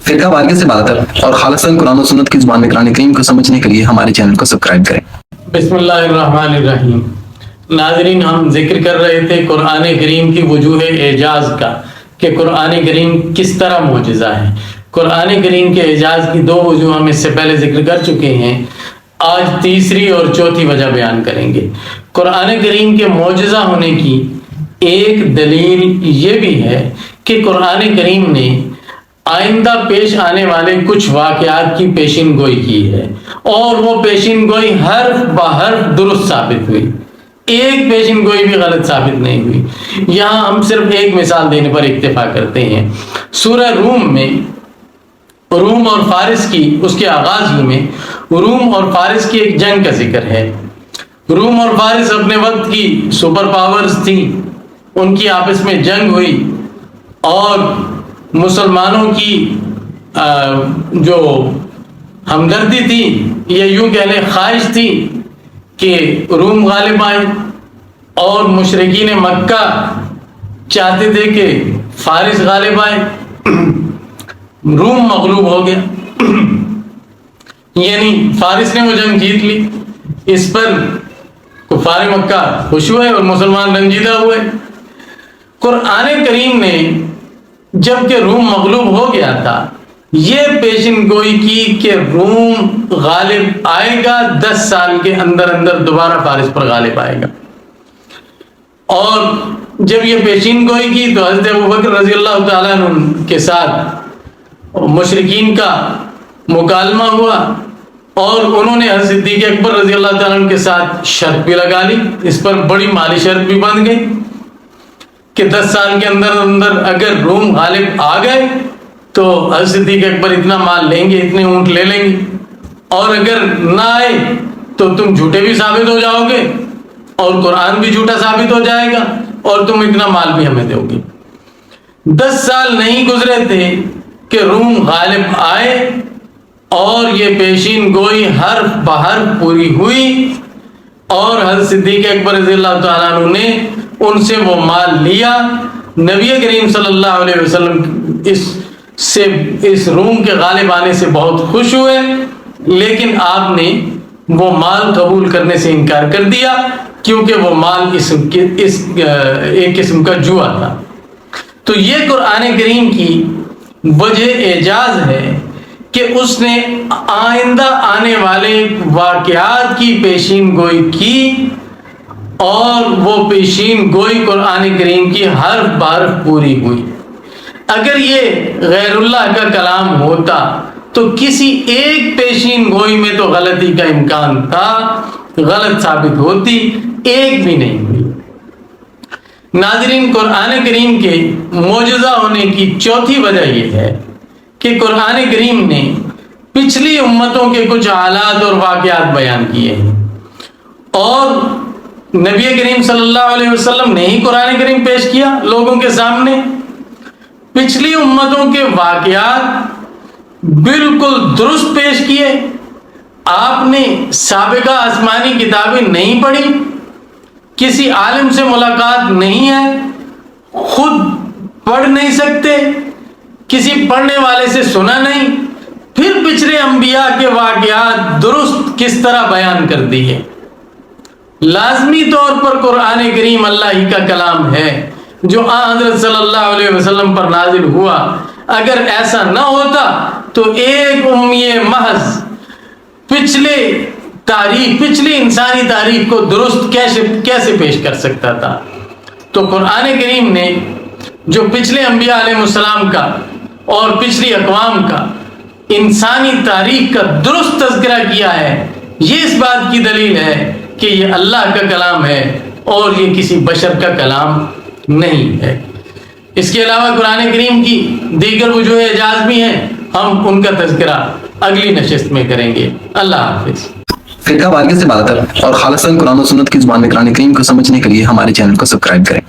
فرقہ واریت سے بات اور خالصاً قرآن و سنت کی زبان میں قرآن کریم کو سمجھنے کے لیے ہمارے چینل کو سبسکرائب کریں۔ بسم اللہ الرحمن الرحیم۔ ناظرین، ہم ذکر کر رہے تھے قرآن کریم کی وجوہ اعجاز کا کہ قرآن کریم کس طرح معجزہ ہے۔ قرآن کریم کے اعجاز کی دو وجوہ ہم اس سے پہلے ذکر کر چکے ہیں، آج تیسری اور چوتھی وجہ بیان کریں گے۔ قرآن کریم کے معجزہ ہونے کی ایک دلیل یہ بھی ہے کہ قرآن کریم نے آئندہ پیش آنے والے کچھ واقعات کی پیشین گوئی کی ہے، اور وہ پیشین گوئی حرف بحرف درست ثابت ہوئی، ایک پیشین گوئی بھی غلط ثابت نہیں ہوئی۔ یہاں ہم صرف ایک مثال دینے پر اکتفا کرتے ہیں۔ سورہ روم میں روم اور فارس کی، اس کے آغاز ہی میں روم اور فارس کی ایک جنگ کا ذکر ہے۔ روم اور فارس اپنے وقت کی سپر پاورز تھیں، ان کی آپس میں جنگ ہوئی، اور مسلمانوں کی جو ہمدردی تھی، یا یوں کہہ لیں خواہش تھی کہ روم غالب آئے، اور مشرکین مکہ چاہتے تھے کہ فارس غالب آئے۔ روم مغلوب ہو گیا، یعنی فارس نے وہ جنگ جیت لی۔ اس پر کفار مکہ خوش ہوئے اور مسلمان رنجیدہ ہوئے۔ قرآن کریم نے جب کہ روم مغلوب ہو گیا تھا، یہ پیشن گوئی کی کہ روم غالب آئے گا، 10 سال کے اندر اندر دوبارہ فارس پر غالب آئے گا۔ اور جب یہ پیشین گوئی کی تو حضرت ابوبکر رضی اللہ تعالیٰ عنہ کے ساتھ مشرکین کا مکالمہ ہوا، اور انہوں نے حضرت صدیق اکبر رضی اللہ تعالیٰ عنہ کے ساتھ شرط بھی لگا لی، اس پر بڑی مالی شرط بھی بن گئی کہ 10 سال کے اندر اندر اگر روم غالب آ گئے تو حضرت صدیق اکبر اتنا مال لیں گے، اتنے اونٹ لے لیں گے، اور اگر نہ آئے تو تم جھوٹے بھی ثابت ہو جاؤ گے، اور قرآن بھی جھوٹا ثابت ہو جائے گا، اور تم اتنا مال بھی ہمیں دو گے۔ 10 سال نہیں گزرے تھے کہ روم غالب آئے، اور یہ پیشین گوئی حرف بحرف پوری ہوئی، اور حضرت صدیق اکبر رضی اللہ تعالیٰ عنہ نے ان سے وہ مال لیا۔ نبی کریم صلی اللہ علیہ وسلم اس روم کے غالب آنے سے بہت خوش ہوئے، لیکن آپ نے وہ مال قبول کرنے سے انکار کر دیا، کیونکہ وہ مال ایک قسم کا جوا تھا۔ تو یہ قرآن کریم کی وجہ اعجاز ہے کہ اس نے آئندہ آنے والے واقعات کی پیشین گوئی کی، اور وہ پیشین گوئی قرآن کریم کی حرف بحرف پوری ہوئی۔ اگر یہ غیر اللہ کا کلام ہوتا تو کسی ایک پیشین گوئی میں تو غلطی کا امکان تھا، غلط ثابت ہوتی، ایک بھی نہیں ہوئی۔ ناظرین، قرآن کریم کے معجزہ ہونے کی چوتھی وجہ یہ ہے کہ قرآن کریم نے پچھلی امتوں کے کچھ حالات اور واقعات بیان کیے ہیں، اور نبی کریم صلی اللہ علیہ وسلم نے ہی قرآن کریم پیش کیا لوگوں کے سامنے۔ پچھلی امتوں کے واقعات بالکل درست پیش کیے۔ آپ نے سابقہ آسمانی کتابیں نہیں پڑھی، کسی عالم سے ملاقات نہیں ہے، خود پڑھ نہیں سکتے، کسی پڑھنے والے سے سنا نہیں، پھر پچھلے انبیاء کے واقعات درست کس طرح بیان کر دیے۔ لازمی طور پر قرآن کریم اللہ ہی کا کلام ہے جو حضرت صلی اللہ علیہ وسلم پر نازل ہوا۔ اگر ایسا نہ ہوتا تو ایک امی محض پچھلی انسانی تاریخ کو درست کیسے پیش کر سکتا تھا؟ تو قرآن کریم نے جو پچھلے انبیاء علیہ السلام کا اور پچھلی اقوام کا انسانی تاریخ کا درست تذکرہ کیا ہے، یہ اس بات کی دلیل ہے کہ یہ اللہ کا کلام ہے اور یہ کسی بشر کا کلام نہیں ہے۔ اس کے علاوہ قرآن کریم کی دیگر وجوہ اعجاز بھی ہیں، ہم ان کا تذکرہ اگلی نشست میں کریں گے۔ اللہ حافظ۔ فرقہ واریت سے بات اور خالصاً قرآن و سنت کی زبان میں قرآن کریم کو سمجھنے کے لیے ہمارے چینل کو سبسکرائب کریں۔